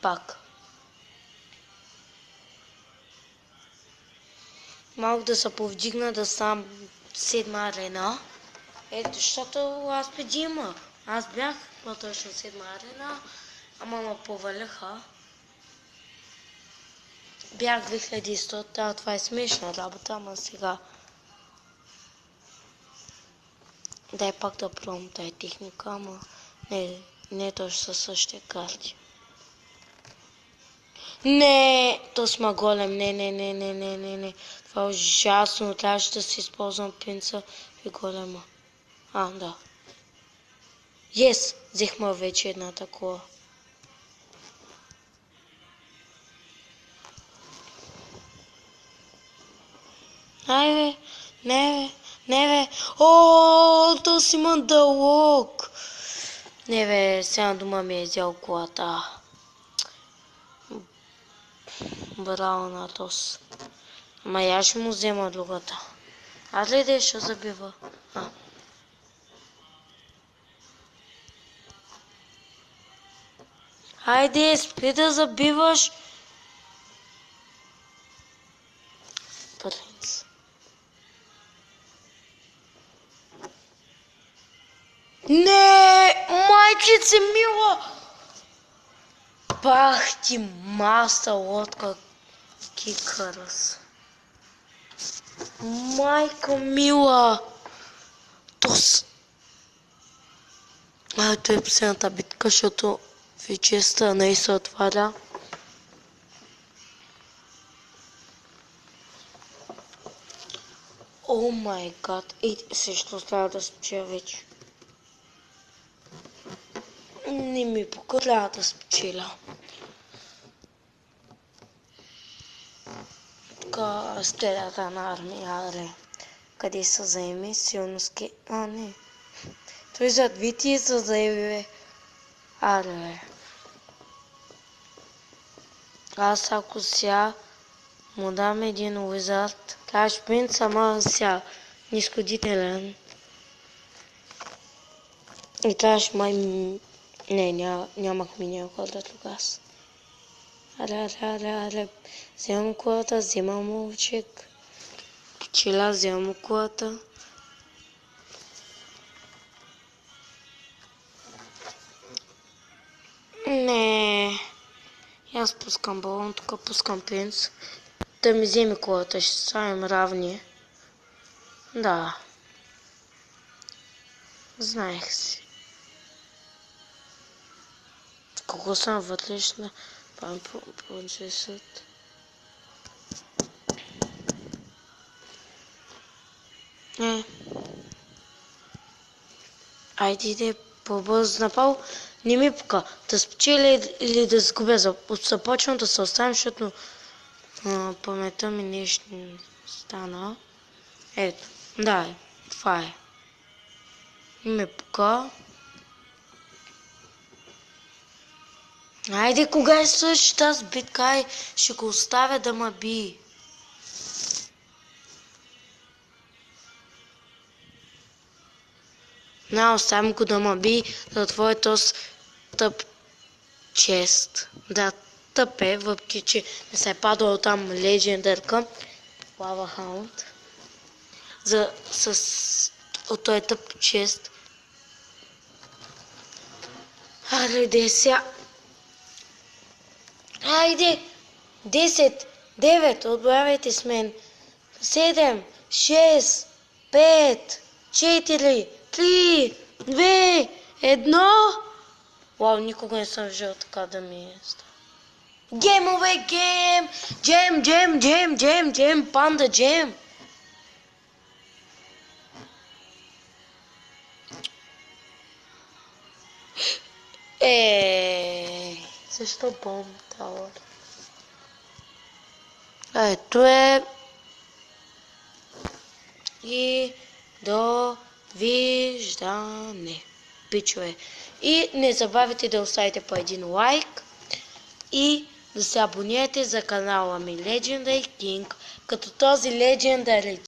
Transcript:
Пак. Малко да се повдигна да сам 7 арена. Ето, защото аз преди имах. Аз бях по-точно 7 арена, ама ме поваляха. Бях 2100, това е смешна работа, ама сега. Дай пак да пробвам тая техника, ама не е точно със същите карти. Не, то сме голем, не. Това е ужасно, трябваше да си използвам пинца и голема. Да. Взехме вече една такова. Не бе. То си мандалок. Не бе, сега дома ми е взял колата. Браво на Тос. Ама я ще му взема другата. Аз ли да ще забива? Хайде, спри да забиваш. Принц. Не, майчице мила! Бах ти маста лодка кикърс. Майка мила! Тос. Ето е последната битка, защото вече стана и се отваря. О май гад, също трябва да спечеля вече. Не ми пука, трябва да спечеля. Тука стелята на армия, къде се заеме силно не. Той зад вити се заеме, бе. Аз ако сега му дам един уизард, кажеш принц, ама сега нисходителен. И кажеш май... Не, нямах миния хода тогава. Аре. Вземам колата, вземам мовчик. Чила, вземам колата. Не. Аз пускам балон, тук пускам принц. Да ми вземе колата, ще ставим равни. Да. Знаех си. Колко съм вътрешна? Принцесът. Айде иде по-бързо напал. Не ми пука. Да спечеля или да сгубя. Започвам да се оставим, защото паметта ми нещо стана. Ето. Да, това е. Не ми пука. Айде, кога е свърши тази битка, ще го оставя да ме би. Оставям го да ме би за твоето тъп чест. Да, тъп е, въпреки че не се е падала там легендарка. Лава Хаунд. От този тъп чест. Айде сега. Айде! 10, 9, отбравяйте с мен. 7, 6, 5, 4, 3, 2, 1. Вау, никога не съм виждал така да ми е става. Геймове, гейм! Джем, панда джем! Защо бомб тауър? Ето е. И довиждане, пичове. И не забравяйте да оставите по един лайк и да се абонирате за канала ми Legendary King, като този Legendary